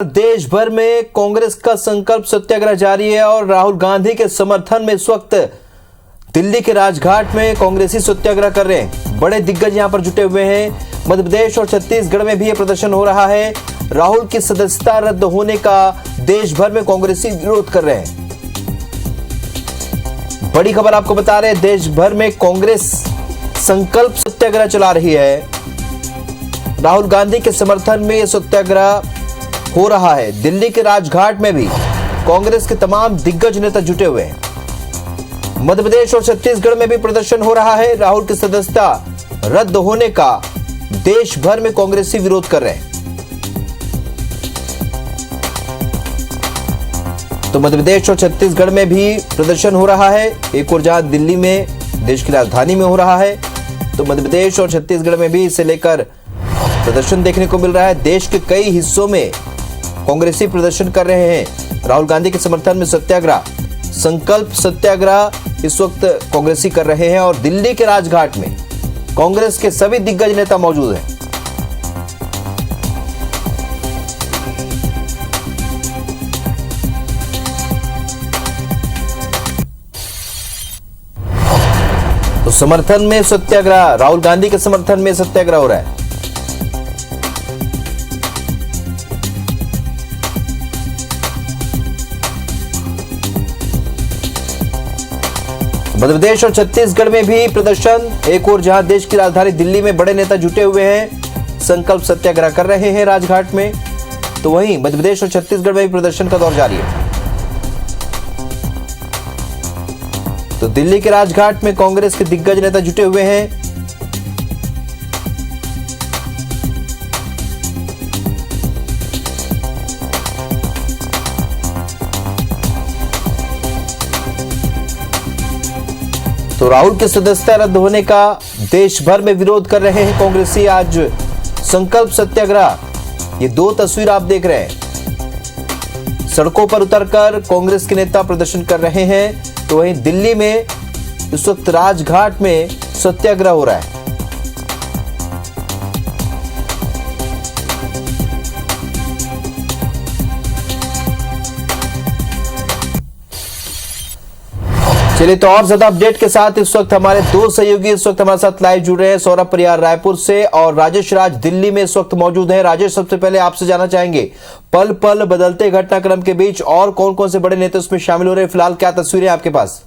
देश भर में कांग्रेस का संकल्प सत्याग्रह जारी है और राहुल गांधी के समर्थन में इस वक्त दिल्ली के राजघाट में कांग्रेसी सत्याग्रह कर रहे हैं। बड़े दिग्गज यहां पर जुटे हुए हैं। मध्य प्रदेश और छत्तीसगढ़ में भी यह प्रदर्शन हो रहा है। राहुल की सदस्यता रद्द होने का देश भर में कांग्रेसी विरोध कर रहे हैं। बड़ी खबर आपको बता रहे हैं, देश भर में कांग्रेस संकल्प सत्याग्रह चला रही है। राहुल गांधी के समर्थन में यह सत्याग्रह हो रहा है। दिल्ली के राजघाट में भी कांग्रेस के तमाम दिग्गज नेता जुटे हुए हैं। मध्य प्रदेश और छत्तीसगढ़ में भी प्रदर्शन हो रहा है। राहुल की सदस्यता रद्द होने का देश भर में कांग्रेसी विरोध कर रहे हैं। तो मध्य प्रदेश और छत्तीसगढ़ में भी प्रदर्शन हो रहा है। एक और जहां दिल्ली में देश की राजधानी में हो रहा है, तो मध्य प्रदेश और छत्तीसगढ़ में भी इसे लेकर प्रदर्शन देखने को मिल रहा है। देश के कई हिस्सों में कांग्रेसी प्रदर्शन कर रहे हैं। राहुल गांधी के समर्थन में सत्याग्रह, संकल्प सत्याग्रह इस वक्त कांग्रेसी कर रहे हैं और दिल्ली के राजघाट में कांग्रेस के सभी दिग्गज नेता मौजूद हैं। तो समर्थन में सत्याग्रह, राहुल गांधी के समर्थन में सत्याग्रह हो रहा है। मध्य प्रदेश और छत्तीसगढ़ में भी प्रदर्शन, एक और जहां देश की राजधानी दिल्ली में बड़े नेता जुटे हुए हैं, संकल्प सत्याग्रह कर रहे हैं राजघाट में, तो वहीं मध्य प्रदेश और छत्तीसगढ़ में भी प्रदर्शन का दौर जारी है। तो दिल्ली के राजघाट में कांग्रेस के दिग्गज नेता जुटे हुए हैं। तो राहुल की सदस्यता रद्द होने का देश भर में विरोध कर रहे हैं कांग्रेसी। आज संकल्प सत्याग्रह, ये दो तस्वीर आप देख रहे हैं। सड़कों पर उतरकर कांग्रेस के नेता प्रदर्शन कर रहे हैं, तो वहीं दिल्ली में इस वक्त राजघाट में सत्याग्रह हो रहा है। चलिए, तो और ज्यादा अपडेट के साथ इस वक्त हमारे दो सहयोगी इस वक्त हमारे साथ लाइव जुड़ रहे हैं। सौरभ परियार रायपुर से और राजेश राज दिल्ली में इस वक्त मौजूद हैं। राजेश, सबसे पहले आपसे जानना चाहेंगे, पल पल बदलते घटनाक्रम के बीच और कौन कौन से बड़े नेता उसमें शामिल हो रहे हैं, फिलहाल क्या तस्वीरें आपके पास?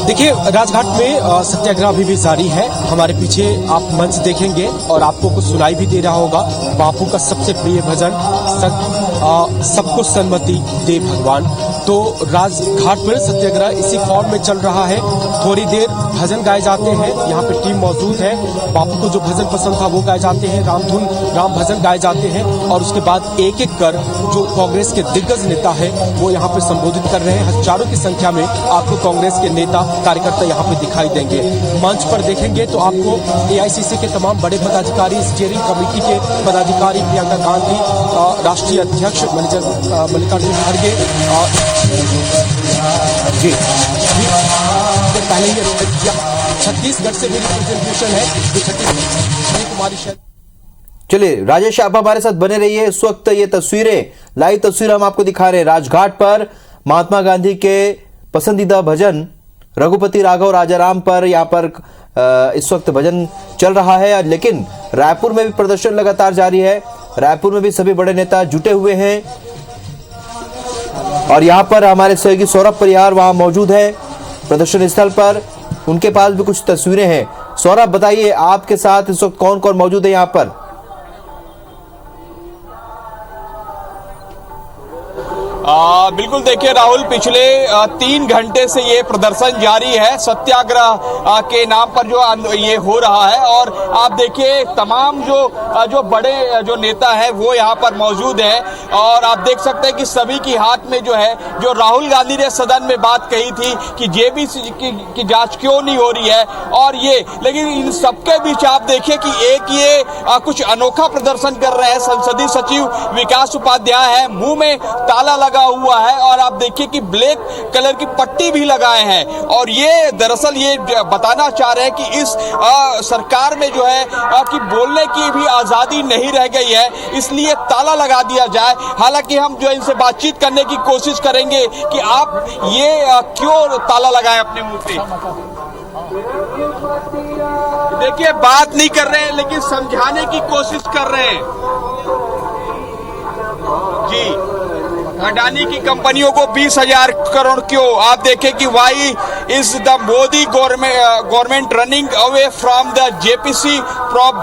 देखिए, राजघाट में सत्याग्रह अभी भी जारी है। हमारे पीछे आप मंच देखेंगे और आपको कुछ सुनाई भी दे रहा होगा बापू का सबसे प्रिय भजन, सबको सन्मति दे भगवान। तो राजघाट पर सत्याग्रह इसी फॉर्म में चल रहा है। थोड़ी देर भजन गाए जाते हैं, यहाँ पे टीम मौजूद है। बापू को जो भजन पसंद था वो गाए जाते हैं, राम भजन गाए जाते हैं और उसके बाद एक एक कर जो कांग्रेस के दिग्गज नेता है वो यहाँ पे संबोधित कर रहे हैं। हजारों की संख्या में आपको कांग्रेस के नेता कार्यकर्ता यहाँ पे दिखाई देंगे। मंच पर देखेंगे तो आपको एआईसीसी के तमाम बड़े पदाधिकारी, स्टीयरिंग कमेटी के पदाधिकारी, प्रियंका गांधी, राष्ट्रीय अध्यक्ष मल्लिकार्जुन खड़गे जी पहले ही छत्तीसगढ़ से भी रिप्रेजेंटेशन है जो छत्तीसगढ़ कुमारी शहर। चलिए राजेश, आप हमारे साथ बने रहिए। इस वक्त ये तस्वीरें, लाइव तस्वीर हम आपको दिखा रहे हैं। राजघाट पर महात्मा गांधी के पसंदीदा भजन रघुपति राघव राजाराम पर यहाँ पर इस वक्त भजन चल रहा है, लेकिन रायपुर में भी प्रदर्शन लगातार जारी है। रायपुर में भी सभी बड़े नेता जुटे हुए हैं और यहाँ पर हमारे सहयोगी सौरभ परिहार वहां मौजूद है प्रदर्शन स्थल पर। उनके पास भी कुछ तस्वीरें हैं। सौरभ, बताइए आपके साथ इस वक्त कौन कौन मौजूद है यहाँ पर? बिल्कुल, देखिए राहुल, पिछले 3 घंटे से ये प्रदर्शन जारी है। सत्याग्रह के नाम पर जो ये हो रहा है और आप देखिए तमाम जो बड़े जो नेता है वो यहाँ पर मौजूद है और आप देख सकते हैं कि सभी की हाथ में जो है, जो राहुल गांधी ने सदन में बात कही थी कि जेबीसी की जांच क्यों नहीं हो रही है और ये, लेकिन इन सबके बीच आप देखिए कि एक ये कुछ अनोखा प्रदर्शन कर रहे हैं। संसदीय सचिव विकास उपाध्याय है, मुंह में ताला लगा लगा हुआ है और आप देखिए कि ब्लैक कलर की पट्टी भी लगाए हैं और ये दरअसल ये बताना चाह रहे हैं कि इस सरकार में जो है कि बोलने की भी आजादी नहीं रह गई है, इसलिए ताला लगा दिया जाए। हालांकि हम जो इनसे बातचीत करने की कोशिश करेंगे कि आप ये क्यों ताला लगाए अपने मुंह पे। देखिए बात नहीं कर रहे हैं लेकिन समझाने की कोशिश कर रहे हैं। जी, अडानी की कंपनियों को 20,000 करोड़ क्यों? आप देखें कि why is the Modi government running away from the JPC probe.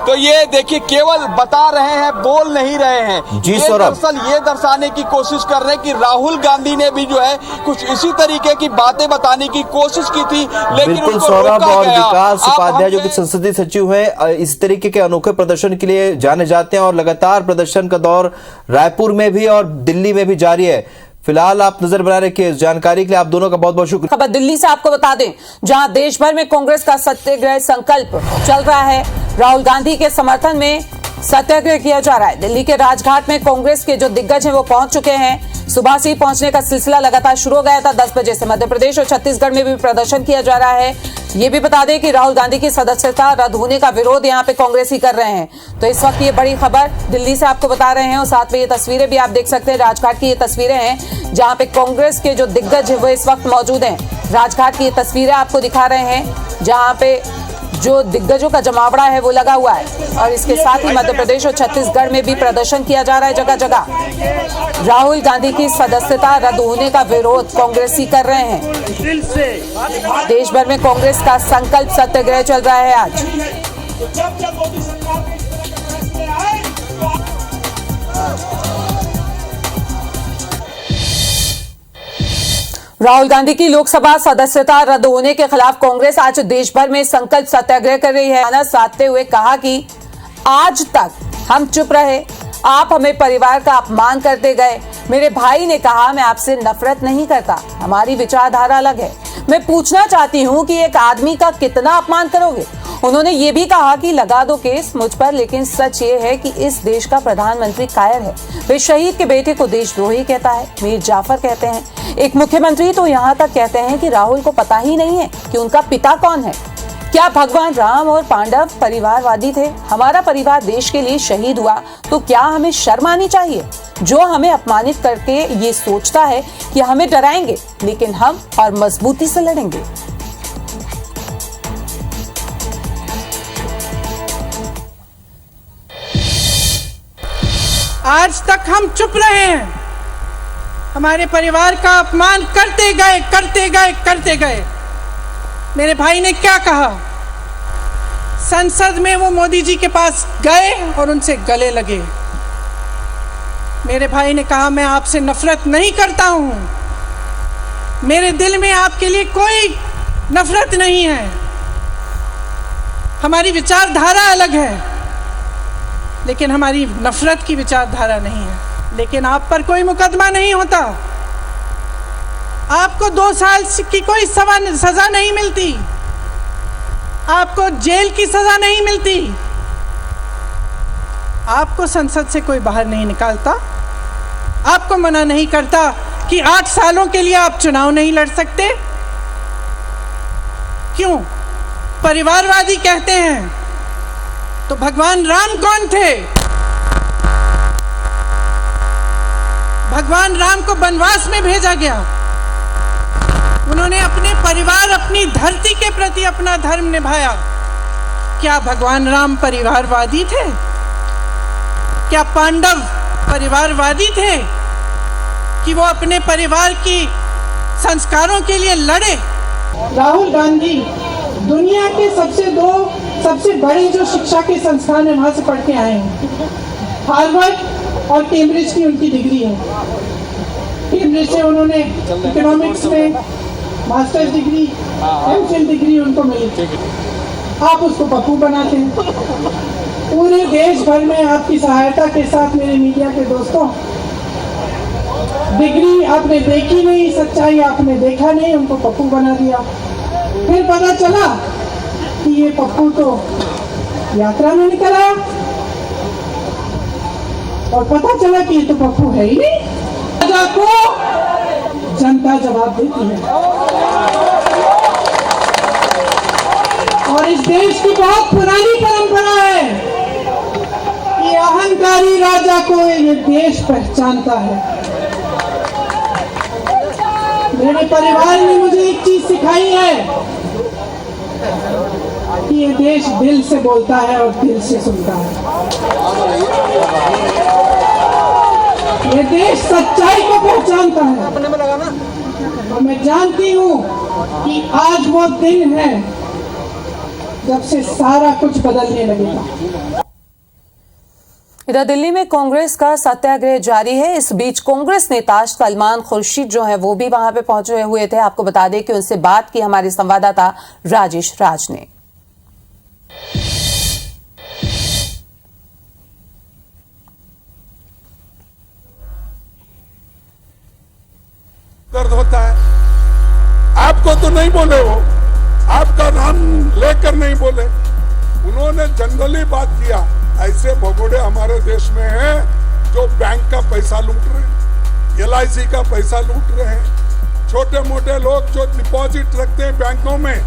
तो ये देखिए केवल बता रहे हैं, बोल नहीं रहे हैं। जी ये दरअसल ये दर्शाने की कोशिश कर रहे हैं कि राहुल गांधी ने भी जो है कुछ इसी तरीके की बातें बताने की कोशिश की थी, लेकिन बिल्कुल सौरभ और विकास उपाध्याय जो कि संसदीय सचिव हैं, इस तरीके के अनोखे प्रदर्शन के लिए जाने जाते हैं और लगातार प्रदर्शन का दौर रायपुर में भी और दिल्ली में भी जारी है। फिलहाल आप नजर बना रखिए। इस जानकारी के लिए आप दोनों का बहुत बहुत शुक्रिया। खबर दिल्ली से आपको बता दें, जहां देश भर में कांग्रेस का सत्याग्रह संकल्प चल रहा है। राहुल गांधी के समर्थन में सत्याग्रह किया जा रहा है। दिल्ली के राजघाट में कांग्रेस के जो दिग्गज हैं वो पहुंच चुके हैं। सुबह से ही पहुंचने का सिलसिला लगातार शुरू हो गया था। 10 बजे से मध्य प्रदेश और छत्तीसगढ़ में भी प्रदर्शन किया जा रहा है। ये भी बता दें कि राहुल गांधी की सदस्यता रद्द होने का विरोध यहाँ पे कांग्रेस ही कर रहे हैं। तो इस वक्त ये बड़ी खबर दिल्ली से आपको बता रहे हैं और साथ में ये तस्वीरें भी आप देख सकते हैं। राजघाट की ये तस्वीरें हैं जहाँ पे कांग्रेस के जो दिग्गज है वो इस वक्त मौजूद हैं। राजघाट की ये तस्वीरें आपको दिखा रहे हैं जहाँ पे जो दिग्गजों का जमावड़ा है वो लगा हुआ है और इसके साथ ही मध्य प्रदेश और छत्तीसगढ़ में भी प्रदर्शन किया जा रहा है। जगह जगह राहुल गांधी की सदस्यता रद्द होने का विरोध कांग्रेसी कर रहे हैं। देश भर में कांग्रेस का संकल्प सत्याग्रह चल रहा है आज। राहुल गांधी की लोकसभा सदस्यता रद्द होने के खिलाफ कांग्रेस आज देश भर में संकल्प सत्याग्रह कर रही है। आना साधते हुए कहा कि आज तक हम चुप रहे, आप हमें परिवार का अपमान करते गए। मेरे भाई ने कहा मैं आपसे नफरत नहीं करता, हमारी विचारधारा अलग है। मैं पूछना चाहती हूँ कि एक आदमी का कितना अपमान करोगे। उन्होंने ये भी कहा कि लगा दो केस मुझ पर, लेकिन सच ये है कि इस देश का प्रधानमंत्री कायर है। वे शहीद के बेटे को देशद्रोही कहता है, मीर जाफर कहते हैं। एक मुख्यमंत्री तो यहाँ तक कहते हैं कि राहुल को पता ही नहीं है कि उनका पिता कौन है। क्या भगवान राम और पांडव परिवारवादी थे? हमारा परिवार देश के लिए शहीद हुआ तो क्या हमें शर्म आनी चाहिए? जो हमें अपमानित करके ये सोचता है कि हमें डराएंगे, लेकिन हम और मजबूती से लड़ेंगे। आज तक हम चुप रहे हैं, हमारे परिवार का अपमान करते गए करते गए करते गए। मेरे भाई ने क्या कहा? संसद में वो मोदी जी के पास गए और उनसे गले लगे। मेरे भाई ने कहा मैं आपसे नफरत नहीं करता हूं, मेरे दिल में आपके लिए कोई नफरत नहीं है, हमारी विचारधारा अलग है, लेकिन हमारी नफरत की विचारधारा नहीं है। लेकिन आप पर कोई मुकदमा नहीं होता, आपको 2 साल की कोई सजा नहीं मिलती, आपको जेल की सजा नहीं मिलती, आपको संसद से कोई बाहर नहीं निकालता, आपको मना नहीं करता कि 8 सालों के लिए आप चुनाव नहीं लड़ सकते। क्यों? परिवारवादी कहते हैं। तो भगवान राम कौन थे? भगवान राम को वनवास में भेजा गया, उन्होंने अपने परिवार, अपनी धरती के प्रति अपना धर्म निभाया। क्या भगवान राम परिवारवादी थे? क्या पांडव परिवारवादी थे कि वो अपने परिवार की संस्कारों के लिए लड़े? राहुल गांधी दुनिया के सबसे बड़े जो शिक्षा के संस्थान है वहां से पढ़ के आए हैं। हार्वर्ड और कैम्ब्रिज की उनकी डिग्री है। कैम्ब्रिज से उन्होंने इकोनॉमिक्स में मास्टर्स डिग्री, एमफिल डिग्री उनको मिली। आप उसको पप्पू बनाते हैं। पूरे देश भर में आपकी सहायता के साथ मेरे मीडिया के दोस्तों, डिग्री आपने देखी नहीं, सच्चाई आपने देखा नहीं, उनको पप्पू बना दिया। फिर पता चला कि ये पप्पू तो यात्रा में निकल आया और पता चला कि ये तो पप्पू है ही नहीं। राजा को जनता जवाब देती है। और इस देश की बहुत पुरानी परंपरा है कि अहंकारी राजा को ये देश पहचानता है। मेरे परिवार ने मुझे एक चीज सिखाई है कि ये देश दिल से बोलता है और दिल से सुनता है। ये देश सच्चाई को पहचानता है। और मैं जानती हूँ कि आज वो दिन है जब से सारा कुछ बदलने लगेगा। इधर दिल्ली में कांग्रेस का सत्याग्रह जारी है। इस बीच कांग्रेस नेता सलमान खुर्शीद जो है वो भी वहां पे पहुंचे हुए थे। आपको बता दें कि उनसे बात की हमारे संवाददाता राजेश राज ने। दर्द होता है। आपको तो नहीं बोले, वो आपका नाम लेकर नहीं बोले, उन्होंने जनरली बात किया। ऐसे भगोड़े हमारे देश में हैं जो बैंक का पैसा लूट रहे हैं, LIC का पैसा लूट रहे हैं। छोटे मोटे लोग जो डिपॉजिट रखते हैं बैंकों में,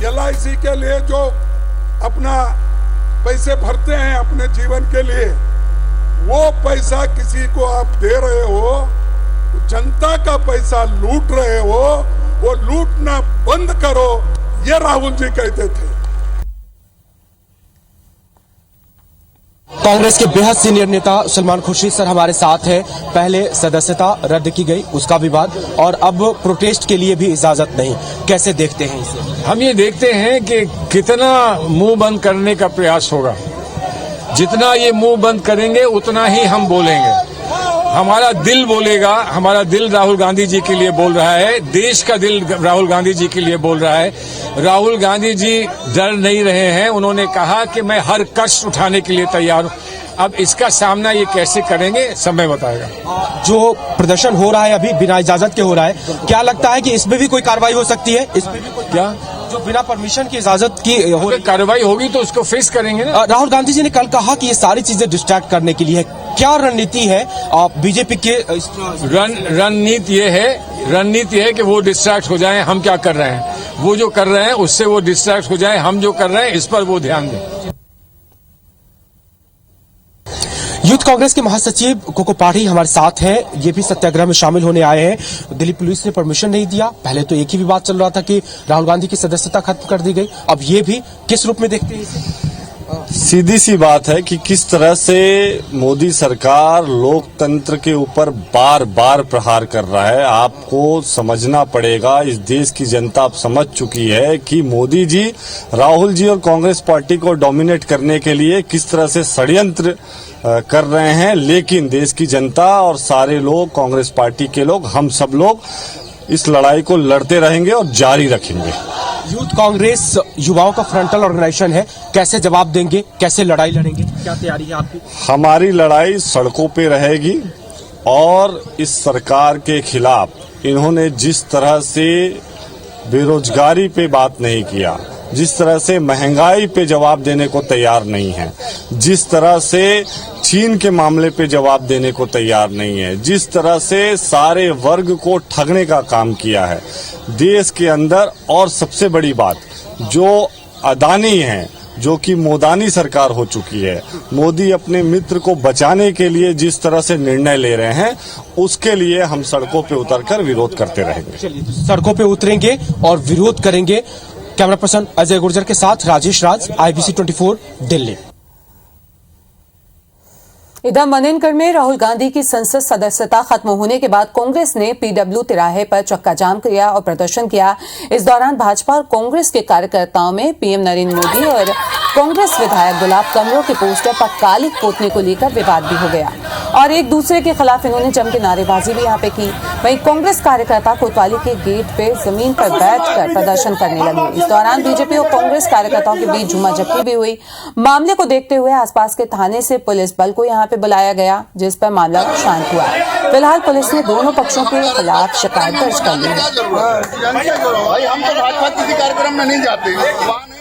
LIC के लिए जो अपना पैसे भरते हैं अपने जीवन के लिए, वो पैसा किसी को आप दे रहे हो, जनता का पैसा लूट रहे हो, वो लूटना बंद करो, ये राहुल जी कहते थे। कांग्रेस के बेहद सीनियर नेता सलमान खुर्शीद सर हमारे साथ हैं। पहले सदस्यता रद्द की गई, उसका विवाद, और अब प्रोटेस्ट के लिए भी इजाजत नहीं। कैसे देखते हैं इसे? हम ये देखते हैं कि कितना मुंह बंद करने का प्रयास होगा। जितना ये मुंह बंद करेंगे उतना ही हम बोलेंगे। हमारा दिल बोलेगा, हमारा दिल राहुल गांधी जी के लिए बोल रहा है, देश का दिल राहुल गांधी जी के लिए बोल रहा है। राहुल गांधी जी डर नहीं रहे हैं, उन्होंने कहा कि मैं हर कष्ट उठाने के लिए तैयार हूं। अब इसका सामना ये कैसे करेंगे समय बताएगा। जो प्रदर्शन हो रहा है अभी बिना इजाजत के हो रहा है, क्या लगता है कि इसमें भी कोई कार्रवाई हो सकती है? इसमें भी कोई क्या जो बिना परमिशन की इजाजत की हो कार्रवाई होगी तो उसको फेस करेंगे ना। राहुल गांधी जी ने कल कहा कि ये सारी चीजें डिस्ट्रैक्ट करने के लिए है। क्या रणनीति है बीजेपी के? रणनीति है कि वो डिस्ट्रैक्ट हो जाएं। हम क्या कर रहे हैं, वो जो कर रहे हैं उससे वो डिस्ट्रैक्ट हो जाएं। हम जो कर रहे हैं इस पर वो ध्यान दें। यूथ कांग्रेस के महासचिव कोको पाठी हमारे साथ हैं। ये भी सत्याग्रह में शामिल होने आए हैं। दिल्ली पुलिस ने परमिशन नहीं दिया। पहले तो एक ही विवाद चल रहा था कि राहुल गांधी की सदस्यता खत्म कर दी गई, अब ये भी किस रूप में देखते हैं इसे? सीधी सी बात है कि किस तरह से मोदी सरकार लोकतंत्र के ऊपर बार बार प्रहार कर रहा है। आपको समझना पड़ेगा, इस देश की जनता अब समझ चुकी है कि मोदी जी, राहुल जी और कांग्रेस पार्टी को डोमिनेट करने के लिए किस तरह से षड्यंत्र कर रहे हैं। लेकिन देश की जनता और सारे लोग, कांग्रेस पार्टी के लोग, हम सब लोग इस लड़ाई को लड़ते रहेंगे और जारी रखेंगे। यूथ कांग्रेस युवाओं का फ्रंटल ऑर्गेनाइजेशन है, कैसे जवाब देंगे, कैसे लड़ाई लड़ेंगे, क्या तैयारी है आपकी? हमारी लड़ाई सड़कों पे रहेगी और इस सरकार के खिलाफ इन्होंने जिस तरह से बेरोजगारी पे बात नहीं किया, जिस तरह से महंगाई पे जवाब देने को तैयार नहीं है, जिस तरह से चीन के मामले पे जवाब देने को तैयार नहीं है, जिस तरह से सारे वर्ग को ठगने का काम किया है देश के अंदर। और सबसे बड़ी बात, जो अदानी है, जो कि मोदानी सरकार हो चुकी है, मोदी अपने मित्र को बचाने के लिए जिस तरह से निर्णय ले रहे हैं, उसके लिए हम सड़कों पे उतरकर विरोध करते रहेंगे। चलिए, सड़कों पे उतरेंगे और विरोध करेंगे। कैमरा पर्सन अजय गुर्जर के साथ राजेश राज, IBC 24 दिल्ली। इधर मनेनगढ़ में राहुल गांधी की संसद सदस्यता खत्म होने के बाद कांग्रेस ने PW तिराहे पर चक्का जाम किया और प्रदर्शन किया। इस दौरान भाजपा और कांग्रेस के कार्यकर्ताओं में PM नरेंद्र मोदी और कांग्रेस विधायक गुलाब कमरों के पोस्टर पर कालिक पोतने को लेकर विवाद भी हो गया और एक दूसरे के खिलाफ इन्होंने जम के नारेबाजी भी यहाँ पे की। वहीं कांग्रेस कार्यकर्ता कोतवाली के गेट पे जमीन पर बैठकर प्रदर्शन करने लगे। इस दौरान बीजेपी और कांग्रेस कार्यकर्ताओं के बीच झूमाझटकी भी हुई। मामले को देखते हुए आसपास के थाने से पुलिस बल को यहाँ पे बुलाया गया, जिस पर मामला शांत हुआ। फिलहाल पुलिस ने दोनों पक्षों के खिलाफ शिकायत दर्ज कर ली है। हम तो भाजपा किसी कार्यक्रम में नहीं जाते।